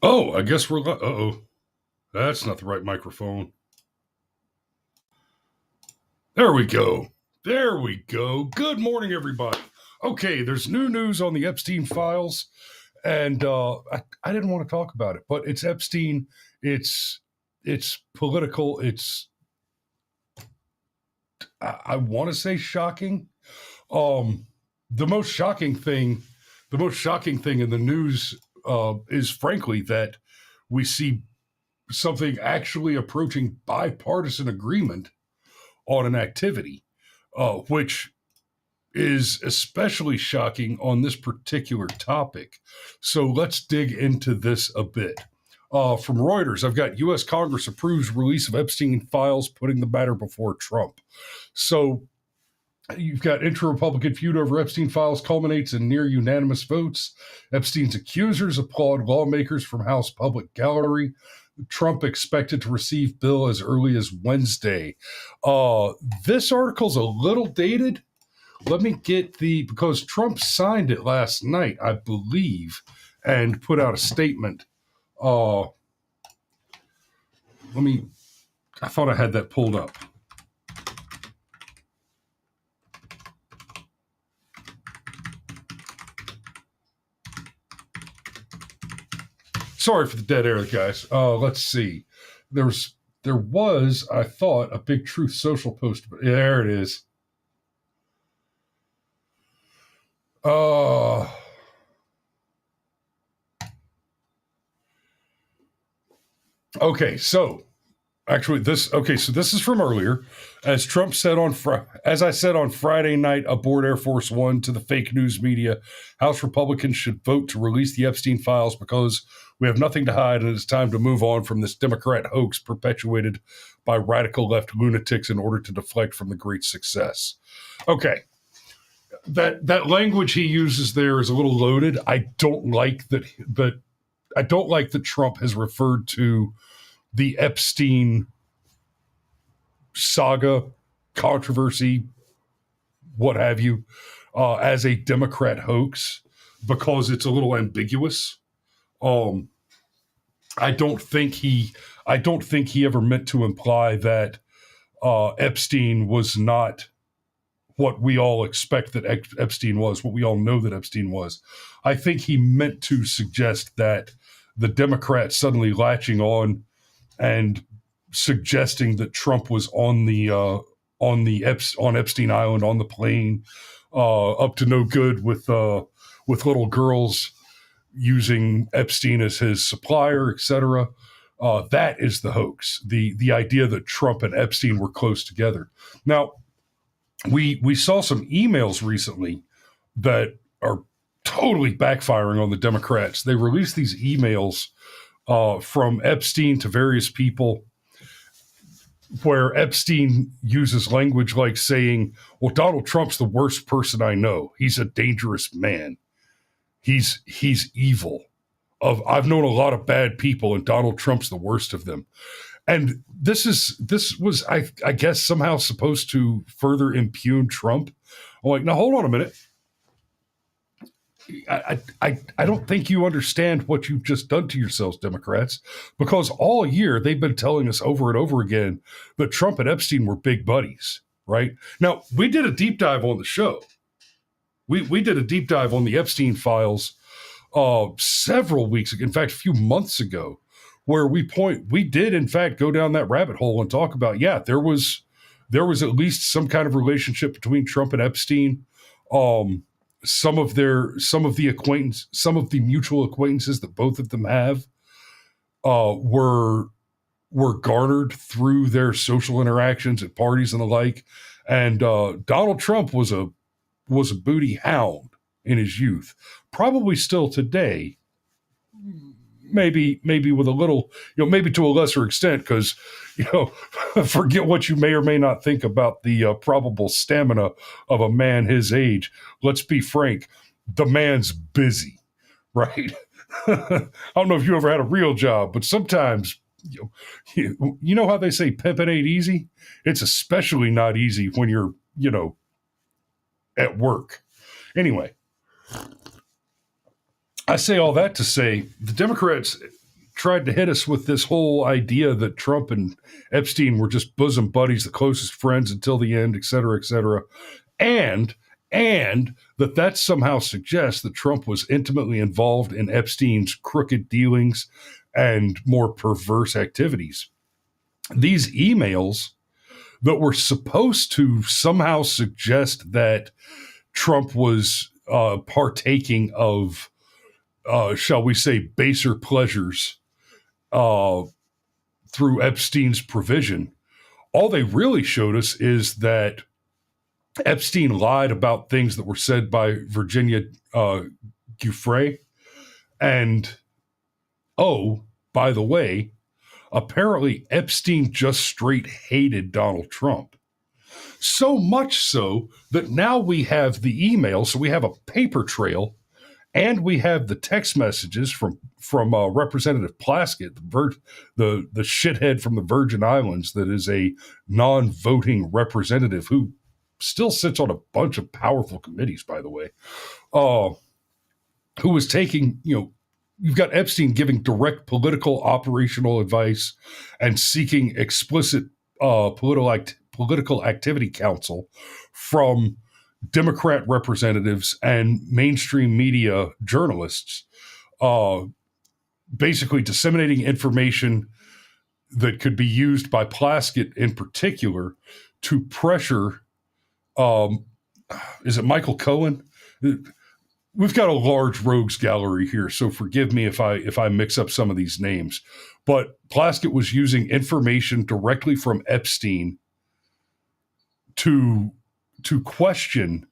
Oh, I guess we're. Uh-oh. That's not the right microphone. There we go. There we go. Good morning, everybody. Okay, there's new news on the Epstein Files, and I didn't want to talk about it, but it's Epstein. It's political. I want to say shocking. Um, the most shocking thing, in the news is frankly that we see something actually approaching bipartisan agreement on an activity, which is especially shocking on this particular topic. So let's dig into this a bit. From Reuters, I've got U.S. Congress approves release of Epstein files, putting the matter before Trump. So you've got intra-Republican feud over Epstein files culminates in near unanimous votes. Epstein's accusers applaud lawmakers from House Public Gallery. Trump expected to receive bill as early as Wednesday. This article's a little dated. Let me get because Trump signed it last night, I believe, and put out a statement. I thought I had that pulled up. Sorry for the dead air, guys. Let's see. There was, I thought, a Big Truth Social post. But there it is. Okay, so actually, this is from earlier. As Trump said as I said on Friday night aboard Air Force One to the fake news media, House Republicans should vote to release the Epstein files because we have nothing to hide and it's time to move on from this Democrat hoax perpetuated by radical left lunatics in order to deflect from the great success. Okay. That language he uses there is a little loaded. I don't like that Trump has referred to the Epstein saga, controversy, what have you, as a Democrat hoax because it's a little ambiguous. I don't think he ever meant to imply that Epstein was not what we all expect that Epstein was, what we all know that Epstein was. I think he meant to suggest that the Democrats suddenly latching on and suggesting that Trump was on Epstein Island on the plane, up to no good with little girls using Epstein as his supplier, etc. That is the hoax. The idea that Trump and Epstein were close together. Now, we saw some emails recently that are totally backfiring on the Democrats. They released these emails from Epstein to various people where Epstein uses language like saying, well, Donald Trump's the worst person I know. He's a dangerous man. He's evil. I've known a lot of bad people, and Donald Trump's the worst of them. And this was, I guess, somehow supposed to further impugn Trump. I'm like, now hold on a minute. I don't think you understand what you've just done to yourselves, Democrats, because all year they've been telling us over and over again that Trump and Epstein were big buddies, right? Now, we did a deep dive on the show. We did a deep dive on the Epstein files several weeks ago, in fact, a few months ago, where we did, in fact, go down that rabbit hole and talk about, there was at least some kind of relationship between Trump and Epstein. Some of the mutual acquaintances that both of them have were garnered through their social interactions at parties and the like. And Donald Trump was a booty hound in his youth, probably still today. Maybe with a little, maybe to a lesser extent, because, forget what you may or may not think about the probable stamina of a man his age. Let's be frank, the man's busy, right? I don't know if you ever had a real job, but sometimes, you know how they say pimping ain't easy? It's especially not easy when you're, at work. Anyway, I say all that to say the Democrats, tried to hit us with this whole idea that Trump and Epstein were just bosom buddies, the closest friends until the end, et cetera, and that somehow suggests that Trump was intimately involved in Epstein's crooked dealings and more perverse activities. These emails that were supposed to somehow suggest that Trump was partaking of, shall we say, baser pleasures through Epstein's provision, all they really showed us is that Epstein lied about things that were said by Virginia Giuffre. And, oh, by the way, apparently Epstein just straight hated Donald Trump. So much so that now we have the email, so we have a paper trail, and we have the text messages from Representative Plaskett, the shithead from the Virgin Islands that is a non-voting representative who still sits on a bunch of powerful committees, by the way, who was taking, you've got Epstein giving direct political operational advice and seeking explicit political activity counsel from Democrat representatives and mainstream media journalists, basically disseminating information that could be used by Plaskett in particular to pressure, is it Michael Cohen? We've got a large rogues gallery here, so forgive me if I mix up some of these names. But Plaskett was using information directly from Epstein to question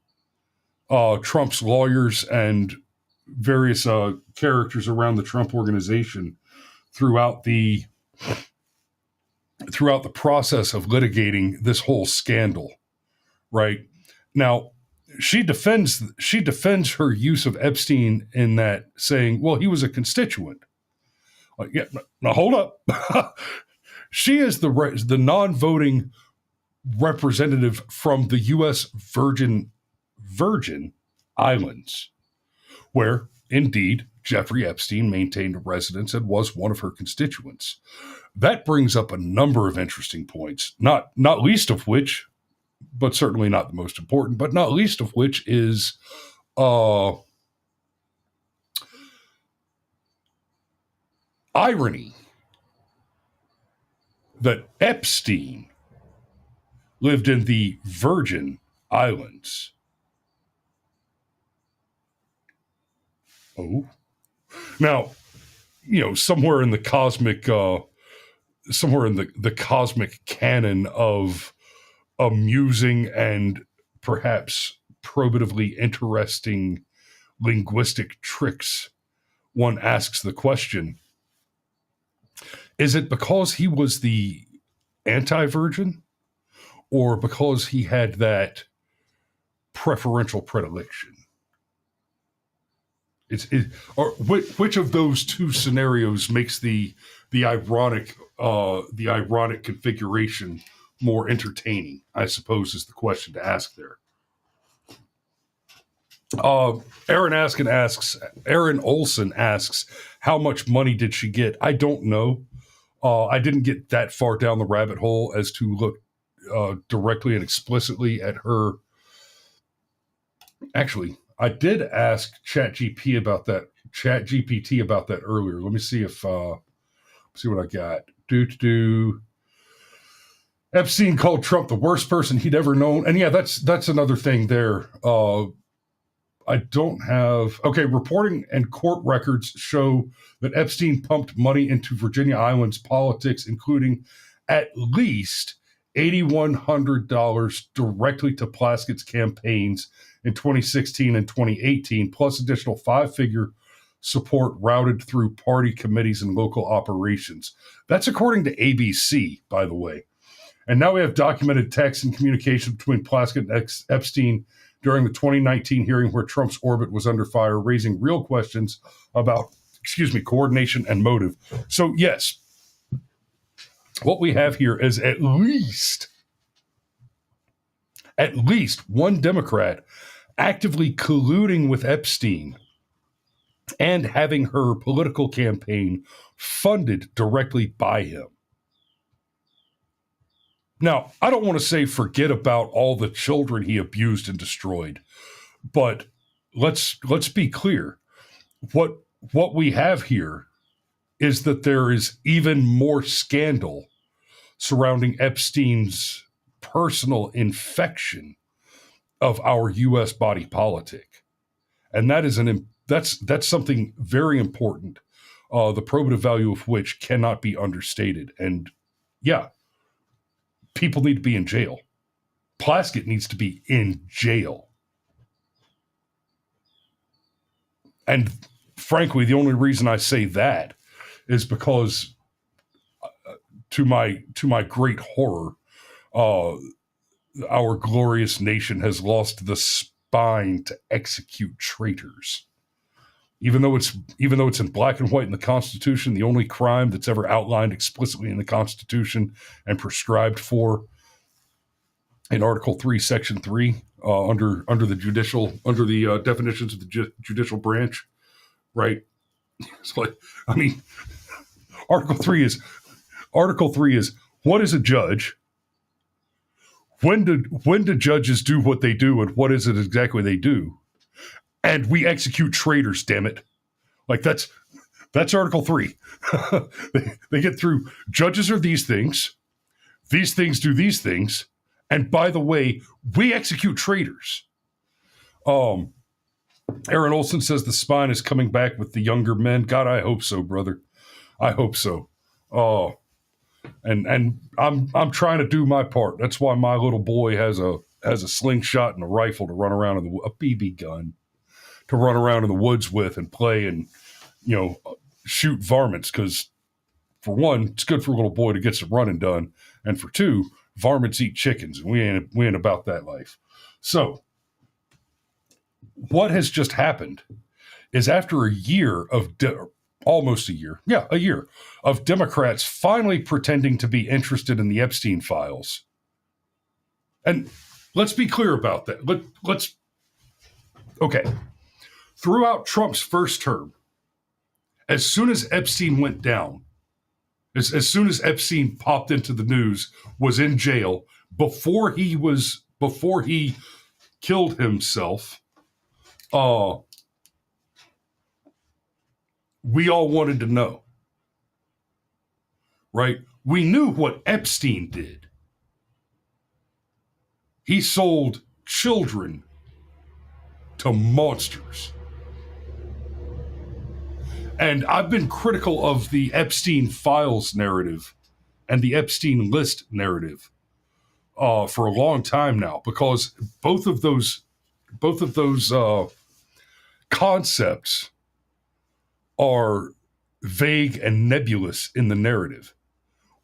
Trump's lawyers and various characters around the Trump organization throughout the process of litigating this whole scandal. Right now, she defends her use of Epstein in that, saying, "Well, he was a constituent." Yeah, now hold up. She is the non-voting representative from the U.S. Virgin Islands, where indeed Jeffrey Epstein maintained a residence and was one of her constituents. That brings up a number of interesting points, not least of which, but certainly not the most important, but not least of which is irony that Epstein lived in the Virgin Islands. Oh, now, somewhere in the cosmic, the cosmic canon of amusing and perhaps probatively interesting linguistic tricks, one asks the question, is it because he was the anti-virgin, or because he had that preferential predilection? Or which of those two scenarios makes the ironic configuration more entertaining, I suppose, is the question to ask there. Aaron Olson asks, how much money did she get? I don't know. I didn't get that far down the rabbit hole as to look directly and explicitly at her. Actually, I did ask ChatGPT about that earlier. Let me see if see what I got. Epstein called Trump the worst person he'd ever known, and yeah, that's another thing there. I don't have... Okay, reporting and court records show that Epstein pumped money into Virginia Islands politics, including at least $8,100 directly to Plaskett's campaigns in 2016 and 2018, plus additional five-figure support routed through party committees and local operations. That's according to ABC, by the way. And now we have documented text and communication between Plaskett and Epstein during the 2019 hearing where Trump's orbit was under fire, raising real questions about, coordination and motive. So yes, what we have here is at least one Democrat actively colluding with Epstein and having her political campaign funded directly by him. Now, I don't want to say forget about all the children he abused and destroyed, but let's be clear. What we have here is that there is even more scandal surrounding Epstein's personal infection of our U.S. body politic, and that's something very important. The probative value of which cannot be understated. And yeah, people need to be in jail. Plaskett needs to be in jail. And frankly, the only reason I say that is because, to my great horror, our glorious nation has lost the spine to execute traitors. Even though it's in black and white in the Constitution, the only crime that's ever outlined explicitly in the Constitution and prescribed for in Article 3, Section 3, under the definitions of the judicial branch, right? It's like, I mean, Article 3 is what is a judge? When do judges do what they do, and what is it exactly they do? And we execute traitors, damn it. Like that's Article 3. They get through, judges are these things do these things, and by the way, we execute traitors. Aaron Olson says the spine is coming back with the younger men. God, I hope so, brother. I hope so. And I'm trying to do my part. That's why my little boy has a slingshot and a rifle to run around a BB gun to run around in the woods with and play and, shoot varmints. Because for one, it's good for a little boy to get some running done, and for two, varmints eat chickens, and we ain't about that life. So, what has just happened is after a year of almost a year of Democrats finally pretending to be interested in the Epstein files. And let's be clear about that. Okay. Throughout Trump's first term, as soon as Epstein went down, as soon as Epstein popped into the news, was in jail, before he killed himself, we all wanted to know, right? We knew what Epstein did. He sold children to monsters. And I've been critical of the Epstein Files narrative and the Epstein list narrative for a long time now, because both of those concepts are vague and nebulous in the narrative.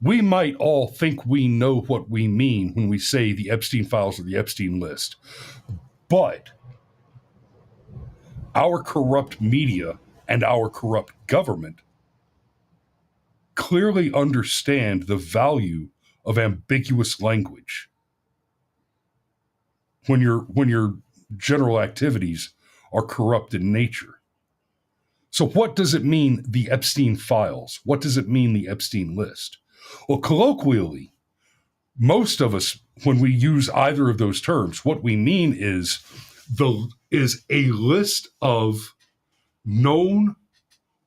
We might all think we know what we mean when we say the Epstein Files or the Epstein list, but our corrupt media and our corrupt government clearly understand the value of ambiguous language when your general activities are corrupt in nature. So what does it mean, the Epstein Files? What does it mean, the Epstein list? Well, colloquially, most of us, when we use either of those terms, what we mean is a list of known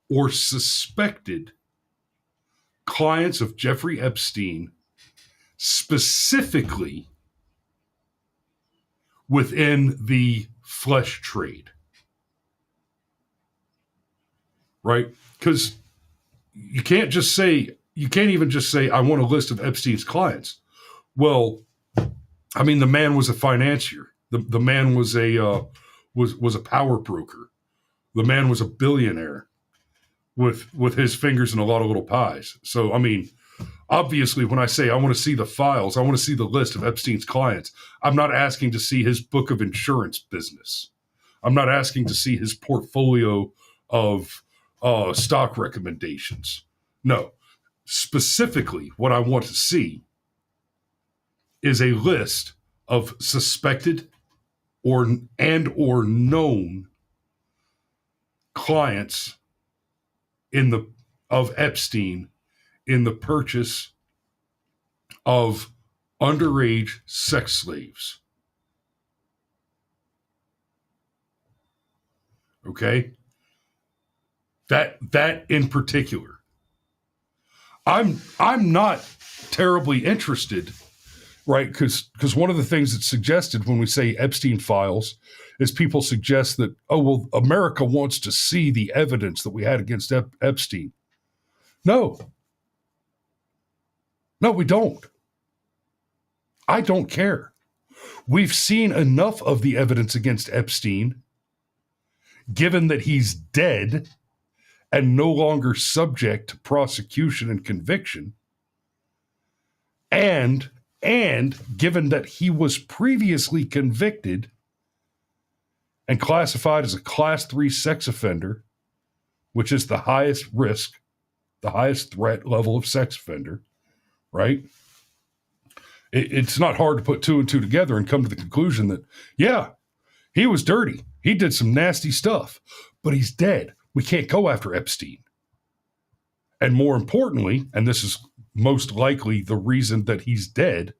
or suspected clients of Jeffrey Epstein, specifically within the flesh trade. Right? Because you can't even just say, I want a list of Epstein's clients. Well, I mean, the man was a financier. The man was a power broker. The man was a billionaire with his fingers in a lot of little pies. So, I mean, obviously, when I say I want to see the files, I want to see the list of Epstein's clients, I'm not asking to see his book of insurance business. I'm not asking to see his portfolio of stock recommendations. No, specifically what I want to see is a list of suspected or known clients of Epstein in the purchase of underage sex slaves. Okay? That in particular. I'm not terribly interested, right? Because one of the things that's suggested when we say Epstein Files is people suggest that, oh, well, America wants to see the evidence that we had against Epstein. No, we don't. I don't care. We've seen enough of the evidence against Epstein, given that he's dead and no longer subject to prosecution and conviction, and given that he was previously convicted and classified as a Class 3 sex offender, which is the highest risk, the highest threat level of sex offender, right? It's not hard to put two and two together and come to the conclusion that, yeah, he was dirty. He did some nasty stuff, but he's dead. We can't go after Epstein. And more importantly, and this is most likely the reason that he's dead,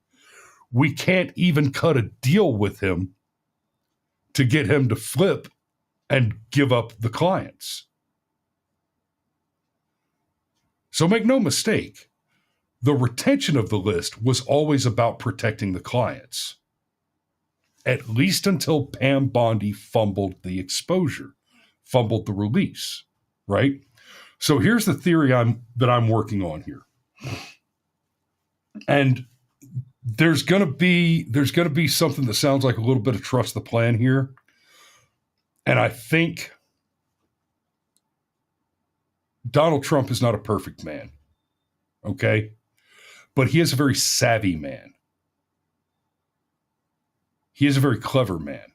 we can't even cut a deal with him to get him to flip and give up the clients. So make no mistake, the retention of the list was always about protecting the clients, at least until Pam Bondi fumbled the exposure, fumbled the release, right? So here's the theory that I'm working on here. And there's going to be something that sounds like a little bit of trust the plan here. And I think Donald Trump is not a perfect man. Okay? But he is a very savvy man. He is a very clever man.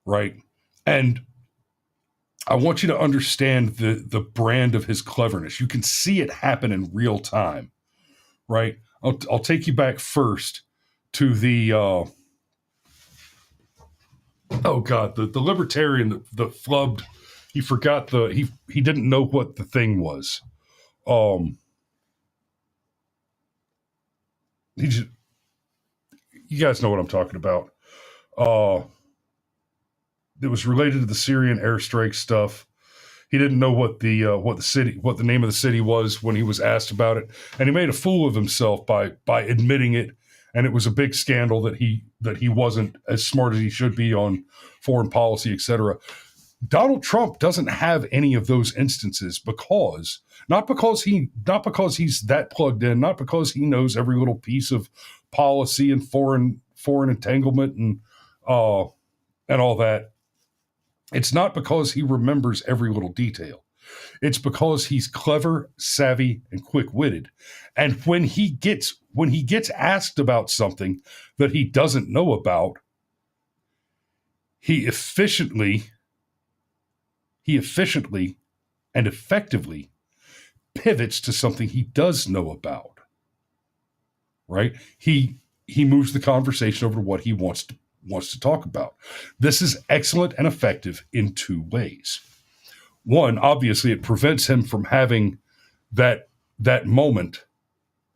Right? And I want you to understand the brand of his cleverness. You can see it happen in real time. Right? I'll take you back first to the the libertarian, the flubbed. He forgot he didn't know what the thing was. You guys know what I'm talking about. It was related to the Syrian airstrike stuff. He didn't know what the name of the city was when he was asked about it, and he made a fool of himself by admitting it. And it was a big scandal that he wasn't as smart as he should be on foreign policy, etc. Donald Trump doesn't have any of those instances not because he's that plugged in, not because he knows every little piece of policy and foreign entanglement and all that. It's not because he remembers every little detail. It's because he's clever, savvy, and quick-witted. And when he gets asked about something that he doesn't know about, he efficiently and effectively pivots to something he does know about. Right? He moves the conversation over to what he wants to talk about. This is excellent and effective in two ways. One, obviously, it prevents him from having that moment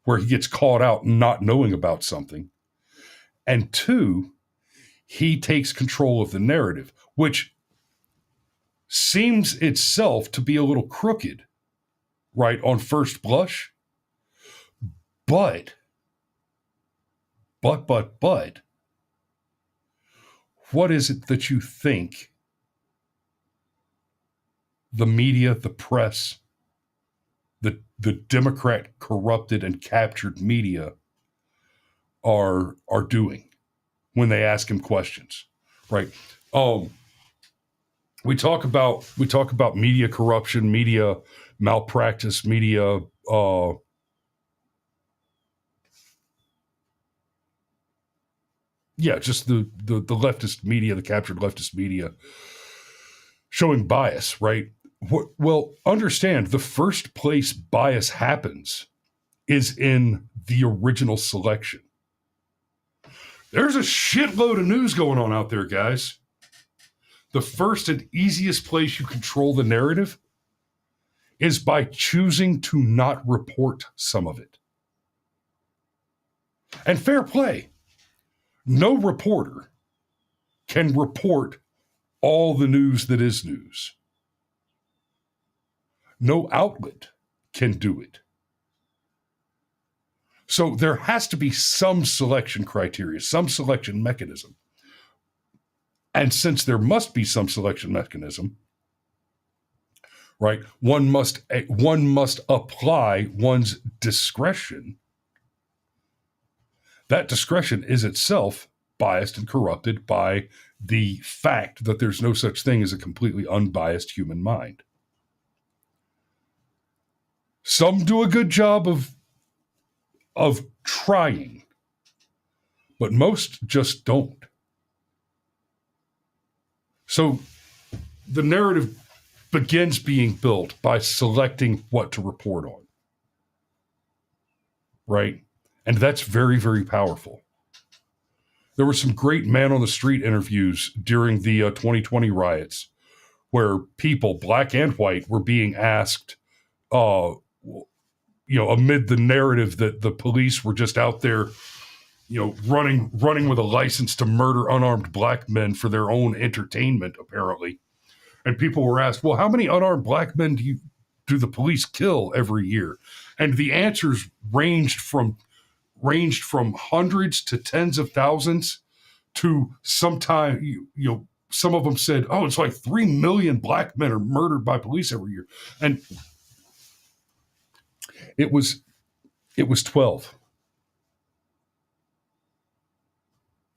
where he gets caught out not knowing about something. And two, he takes control of the narrative, which seems itself to be a little crooked, right, on first blush. But, what is it that you think the media, the press, the Democrat corrupted and captured media are doing when they ask him questions, right? We talk about media corruption, media malpractice, media just the leftist media, the captured leftist media showing bias, right? Well, understand the first place bias happens is in the original selection. There's a shitload of news going on out there, guys. the first and easiest place you control the narrative is by choosing to not report some of it. And fair play. No reporter can report all the news that is news. No outlet can do it. So there has to be some selection criteria, some selection mechanism. And since there must be some selection mechanism, right, one must apply one's discretion. That discretion is itself biased and corrupted by the fact that there's no such thing as a completely unbiased human mind. Some do a good job of trying, but most just don't. So the narrative begins being built by selecting what to report on, right? And that's very, very powerful. There were some great man-on-the-street interviews during the 2020 riots where people, black and white, were being asked, amid the narrative that the police were just out there, running with a license to murder unarmed black men for their own entertainment, apparently. And people were asked, well, how many unarmed black men do the police kill every year? And the answers ranged from hundreds to tens of thousands to sometimes, some of them said, oh, it's like 3 million black men are murdered by police every year. And it was 12.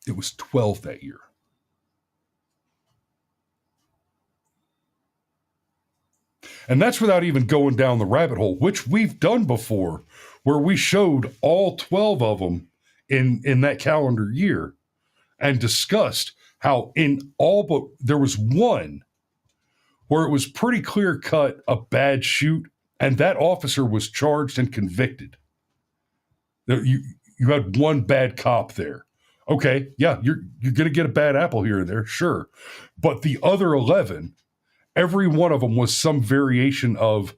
It was 12 that year. And that's without even going down the rabbit hole, which we've done before, where we showed all 12 of them in that calendar year and discussed how in all but there was one where it was pretty clear cut a bad shoot, and that officer was charged and convicted. You had one bad cop there. Okay, yeah, you're going to get a bad apple here and there, sure. But the other 11, every one of them was some variation of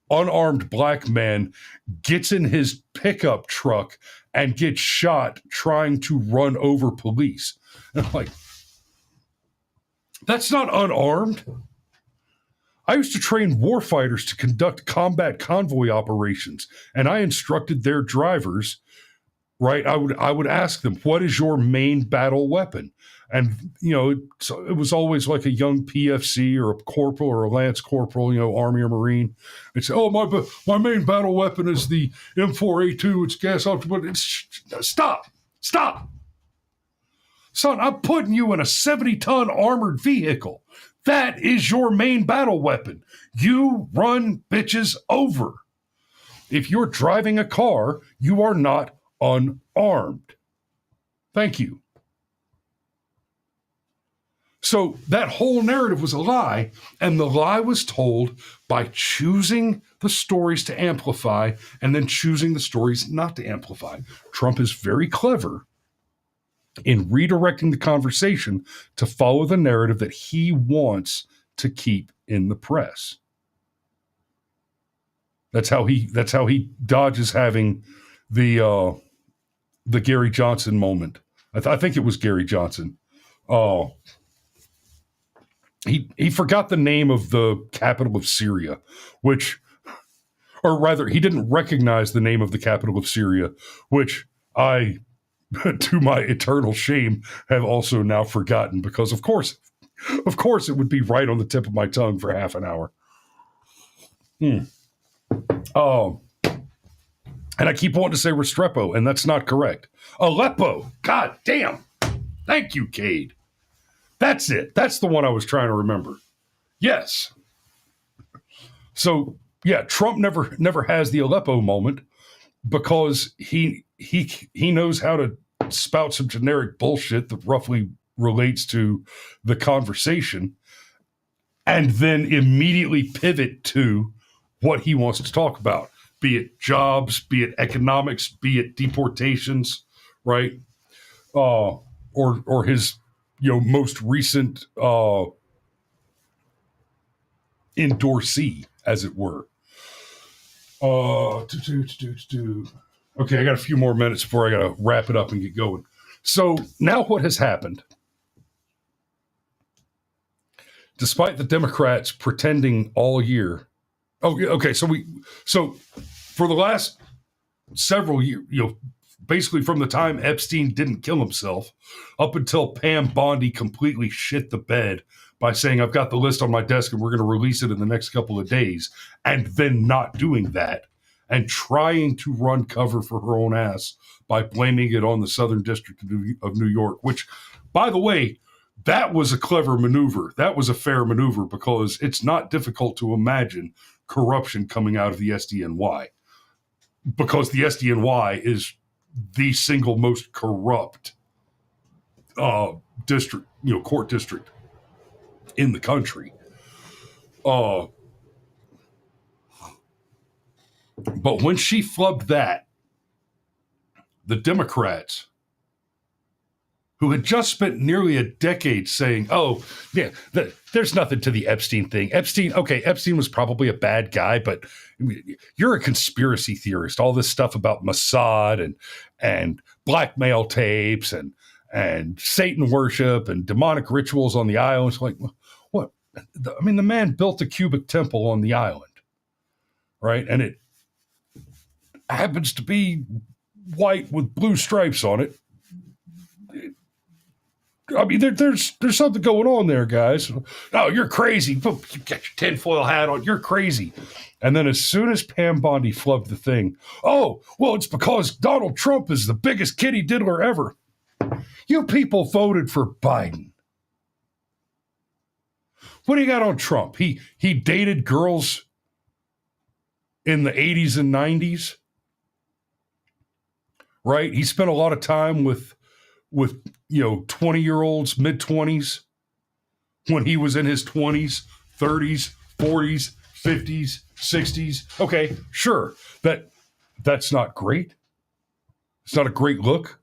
unarmed black man gets in his pickup truck and gets shot trying to run over police. And I'm like, that's not unarmed. I used to train warfighters to conduct combat convoy operations, and I instructed their drivers, right? I would ask them, what is your main battle weapon? And, it was always like a young PFC or a corporal or a lance corporal, Army or Marine. They'd say, oh, my main battle weapon is the M4A2. It's gas off. But stop. Son, I'm putting you in a 70-ton armored vehicle. That is your main battle weapon. You run bitches over. If you're driving a car, you are not unarmed. Thank you. So that whole narrative was a lie, and the lie was told by choosing the stories to amplify and then choosing the stories not to amplify. Trump is very clever in redirecting the conversation to follow the narrative that he wants to keep in the press. That's how he dodges having the Gary Johnson moment. I think it was Gary Johnson. He forgot the name of the capital of Syria, or rather, he didn't recognize the name of the capital of Syria, which I, to my eternal shame, have also now forgotten because, of course, it would be right on the tip of my tongue for half an hour. And I keep wanting to say Restrepo, and that's not correct. Aleppo. God damn. Thank you, Cade. That's it. That's the one I was trying to remember. Yes. So, yeah, Trump never has the Aleppo moment because he knows how to spout some generic bullshit that roughly relates to the conversation and then immediately pivot to what he wants to talk about, be it jobs, be it economics, be it deportations, right? Or his most recent endorsee, as it were. Okay, I got a few more minutes before I got to wrap it up and get going. So now what has happened? Despite the Democrats pretending all year, so for the last several years, basically from the time Epstein didn't kill himself up until Pam Bondi completely shit the bed by saying, I've got the list on my desk and we're going to release it in the next couple of days, and then not doing that and trying to run cover for her own ass by blaming it on the Southern District of New York, which, by the way, that was a clever maneuver. That was a fair maneuver because it's not difficult to imagine corruption coming out of the SDNY, because the SDNY is the single most corrupt district, court district in the country. But when she flubbed that, the Democrats, who had just spent nearly a decade saying, oh, yeah, there's nothing to the Epstein thing. Epstein was probably a bad guy, but you're a conspiracy theorist. All this stuff about Mossad and blackmail tapes and Satan worship and demonic rituals on the island. It's like, what? I mean, the man built a cubic temple on the island, right? And it happens to be white with blue stripes on it. I mean, there's something going on there, guys. Oh, you're crazy. You got your tinfoil hat on. You're crazy. And then as soon as Pam Bondi flubbed the thing, oh, well, it's because Donald Trump is the biggest kitty diddler ever. You people voted for Biden. What do you got on Trump? He dated girls in the 80s and 90s, right? He spent a lot of time with 20-year-olds, mid-20s, when he was in his 20s, 30s, 40s, 50s, 60s. Okay, sure. That's not great. It's not a great look.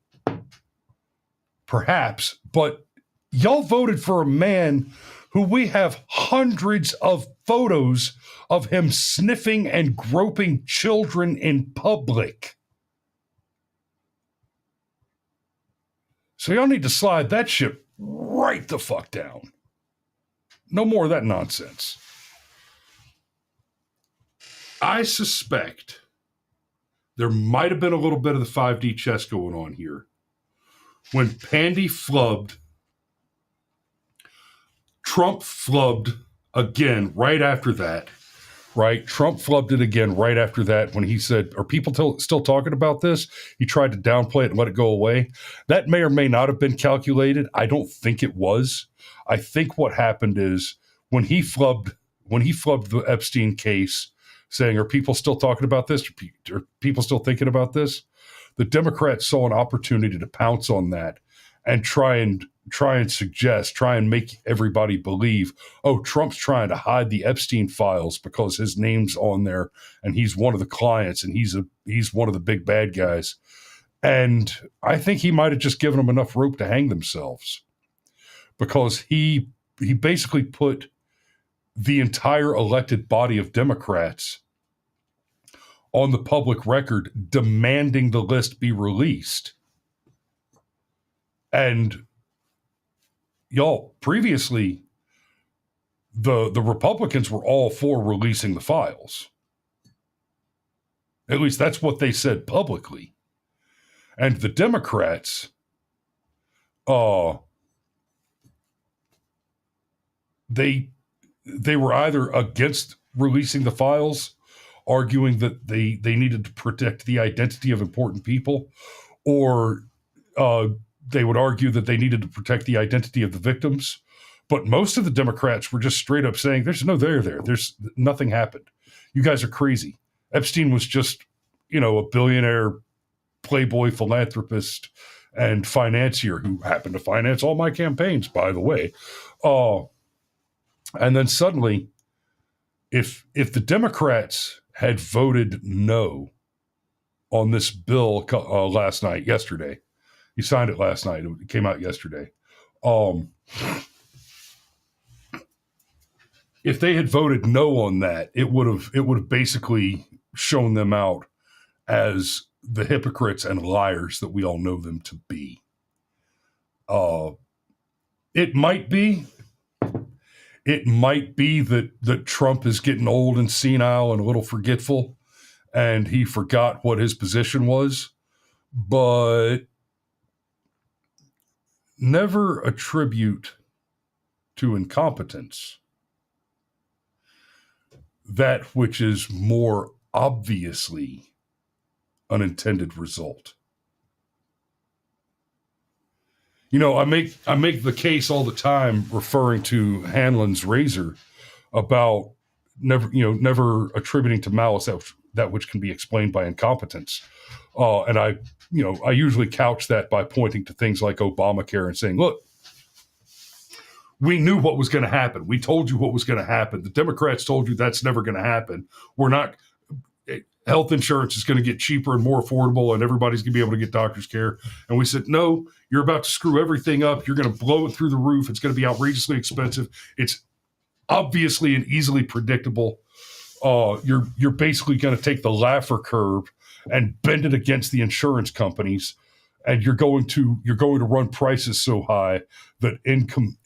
Perhaps, but y'all voted for a man who we have hundreds of photos of him sniffing and groping children in public. So y'all need to slide that shit right the fuck down. No more of that nonsense. I suspect there might have been a little bit of the 5D chess going on here. When Pandy flubbed, Trump flubbed again right after that, right? Trump flubbed it again right after that when he said, are people still talking about this? He tried to downplay it and let it go away. That may or may not have been calculated. I don't think it was. I think what happened is when he flubbed the Epstein case, saying, are people still talking about this? Are people still thinking about this? The Democrats saw an opportunity to pounce on that and try and make everybody believe, oh, Trump's trying to hide the Epstein files because his name's on there and he's one of the clients and he's one of the big bad guys. And I think he might have just given them enough rope to hang themselves, because he basically put the entire elected body of Democrats on the public record demanding the list be released. And y'all, previously, the Republicans were all for releasing the files. At least that's what they said publicly. And the Democrats, they were either against releasing the files, arguing that they needed to protect the identity of important people, or they would argue that they needed to protect the identity of the victims. But most of the Democrats were just straight up saying, there's no there there. There's nothing happened. You guys are crazy. Epstein was just, a billionaire playboy philanthropist and financier who happened to finance all my campaigns, by the way. And then suddenly, if the Democrats had voted no on this bill yesterday, he signed it last night. It came out yesterday. if they had voted no on that, it would have basically shown them out as the hypocrites and liars that we all know them to be. It might be that Trump is getting old and senile and a little forgetful, and he forgot what his position was, but never attribute to incompetence that which is more obviously an intended result. You know, I make the case all the time referring to Hanlon's razor about never attributing to malice that which can be explained by incompetence. And I usually couch that by pointing to things like Obamacare and saying, look, we knew what was going to happen. We told you what was going to happen. The Democrats told you that's never going to happen. Health insurance is going to get cheaper and more affordable, and everybody's going to be able to get doctor's care. And we said, no, you're about to screw everything up. You're going to blow it through the roof. It's going to be outrageously expensive. It's obviously and easily predictable. You're basically going to take the Laffer curve and bend it against the insurance companies, and you're going to run prices so high that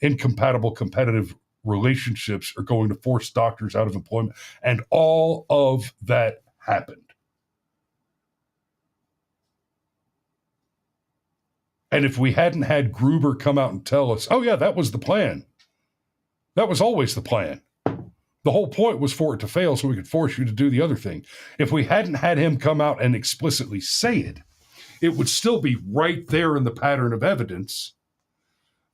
incompatible competitive relationships are going to force doctors out of employment. And all of that happened. And if we hadn't had Gruber come out and tell us, oh yeah, that was the plan. That was always the plan. The whole point was for it to fail so we could force you to do the other thing. If we hadn't had him come out and explicitly say it, it would still be right there in the pattern of evidence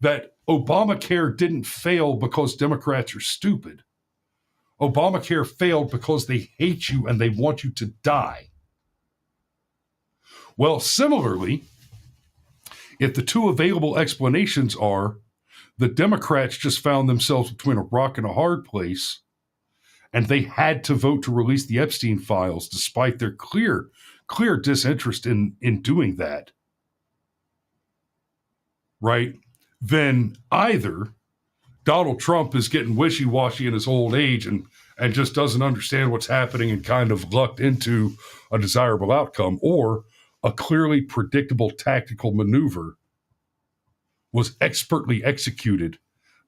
that Obamacare didn't fail because Democrats are stupid. Obamacare failed because they hate you and they want you to die. Well, similarly, if the two available explanations are the Democrats just found themselves between a rock and a hard place, and they had to vote to release the Epstein files despite their clear disinterest in doing that, right? Then either Donald Trump is getting wishy-washy in his old age and just doesn't understand what's happening and kind of lucked into a desirable outcome, or a clearly predictable tactical maneuver was expertly executed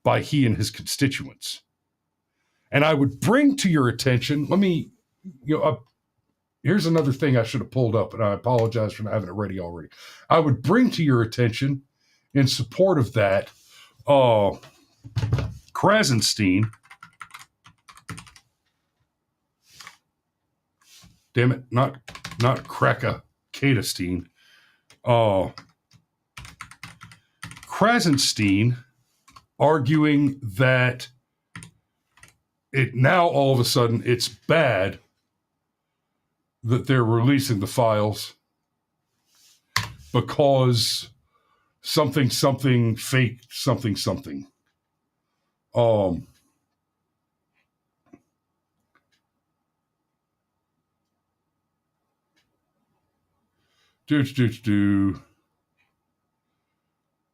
by he and his constituents. And I would bring to your attention, here's another thing I should have pulled up, and I apologize for not having it ready already. I would bring to your attention, in support of that, Krasenstein, damn it, not Kraka-Katestein, Krasenstein arguing that it now all of a sudden it's bad that they're releasing the files because something fake something.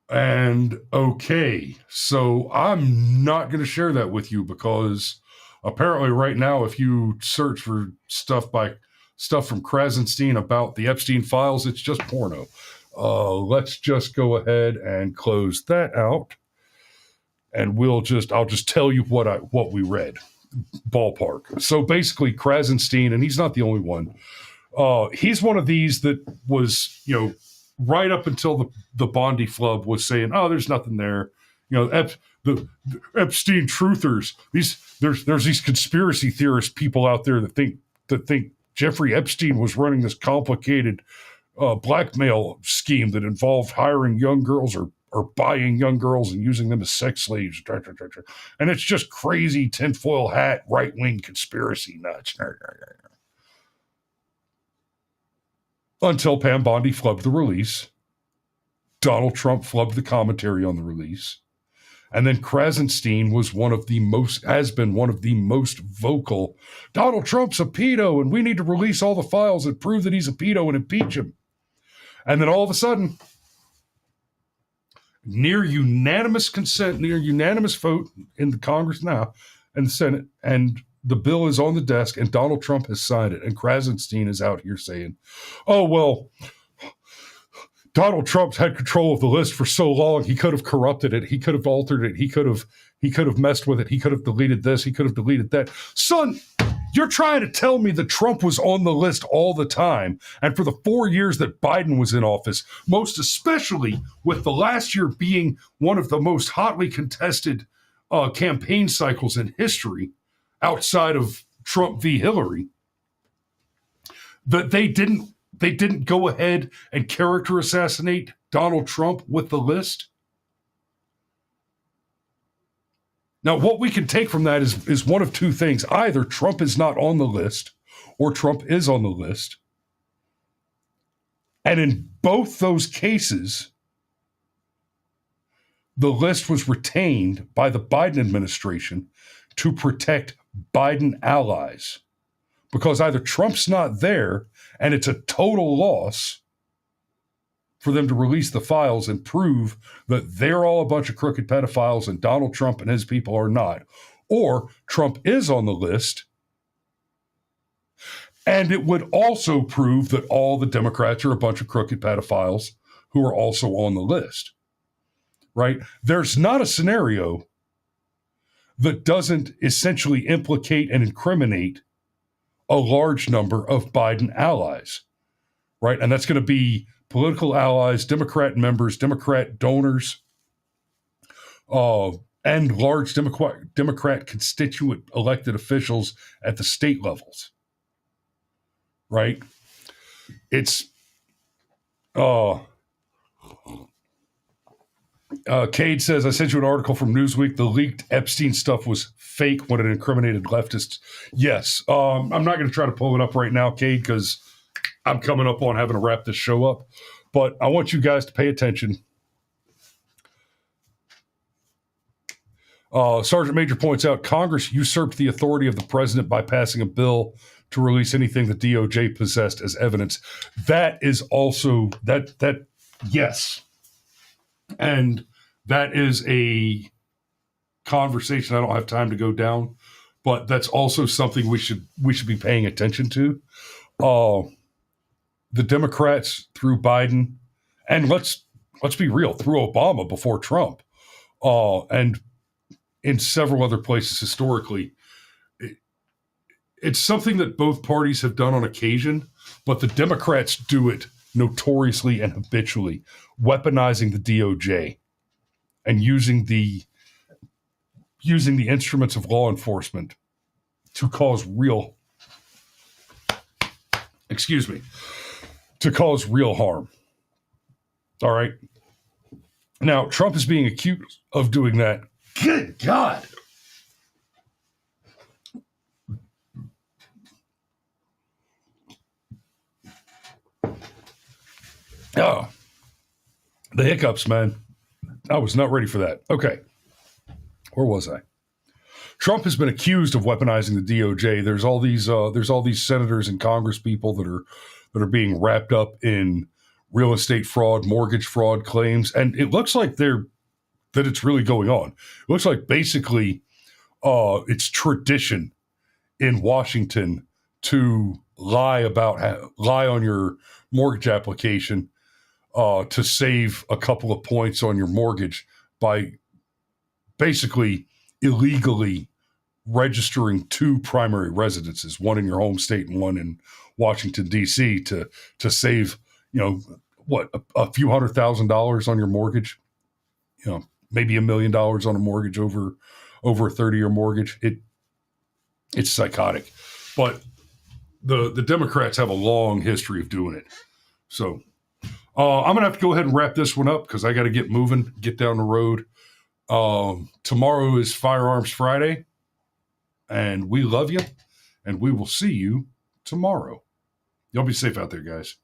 And okay, so I'm not going to share that with you because apparently right now, if you search for stuff from Krasenstein about the Epstein files, it's just porno. Let's just go ahead and close that out, and I'll just tell you what we read, ballpark. So basically, Krasenstein, and he's not the only one. He's one of these that was, right up until the Bondi flub was saying, oh, there's nothing there. The Epstein truthers. There's these conspiracy theorist people out there that think Jeffrey Epstein was running this complicated blackmail scheme that involved hiring young girls or buying young girls and using them as sex slaves. And it's just crazy tinfoil-hat right-wing conspiracy nuts. Until Pam Bondi flubbed the release. Donald Trump flubbed the commentary on the release. And then Krasenstein has been one of the most vocal. Donald Trump's a pedo, and we need to release all the files that prove that he's a pedo and impeach him. And then all of a sudden, near unanimous vote in the Congress now, and the Senate, and the bill is on the desk, and Donald Trump has signed it. And Krasenstein is out here saying, oh, well, Donald Trump's had control of the list for so long, he could have corrupted it. He could have altered it. He could have messed with it. He could have deleted this. He could have deleted that. Son, you're trying to tell me that Trump was on the list all the time. And for the 4 years that Biden was in office, most especially with the last year being one of the most hotly contested campaign cycles in history outside of Trump v. Hillary, that they didn't go ahead and character assassinate Donald Trump with the list. Now, what we can take from that is one of two things. Either Trump is not on the list, or Trump is on the list. And in both those cases, the list was retained by the Biden administration to protect Biden allies. Because either Trump's not there, and it's a total loss for them to release the files and prove that they're all a bunch of crooked pedophiles and Donald Trump and his people are not. Or Trump is on the list, and it would also prove that all the Democrats are a bunch of crooked pedophiles who are also on the list, right? There's not a scenario that doesn't essentially implicate and incriminate a large number of Biden allies, right? And that's going to be political allies, Democrat members, Democrat donors, and large Democrat constituent elected officials at the state levels, right? It's, Cade says, I sent you an article from Newsweek. The leaked Epstein stuff was fake when it incriminated leftists. Yes. I'm not going to try to pull it up right now, Cade, because I'm coming up on having to wrap this show up. But I want you guys to pay attention. Sergeant Major points out Congress usurped the authority of the president by passing a bill to release anything the DOJ possessed as evidence. That is also, yes. And that is a conversation I don't have time to go down, but that's also something we should be paying attention to. The Democrats through Biden, and let's be real, through Obama before Trump, and in several other places historically, it's something that both parties have done on occasion, but the Democrats do it notoriously and habitually, weaponizing the DOJ and using the instruments of law enforcement to cause real harm. All right. Now, Trump is being accused of doing that. Good God. Oh, the hiccups, man. I was not ready for that. Okay. Where was I? Trump has been accused of weaponizing the DOJ. There's all these senators and Congress people that are being wrapped up in real estate fraud, mortgage fraud claims, and it looks like that it's really going on. It looks like basically it's tradition in Washington to lie on your mortgage application to save a couple of points on your mortgage by basically illegally registering two primary residences, one in your home state and one in Washington, D.C. to save, a few $100,000 on your mortgage, maybe $1 million on a mortgage over a 30-year mortgage. It's psychotic, but the Democrats have a long history of doing it. So I'm going to have to go ahead and wrap this one up because I got to get moving, get down the road. Tomorrow is Firearms Friday, and we love you, and we will see you tomorrow. Y'all be safe out there, guys.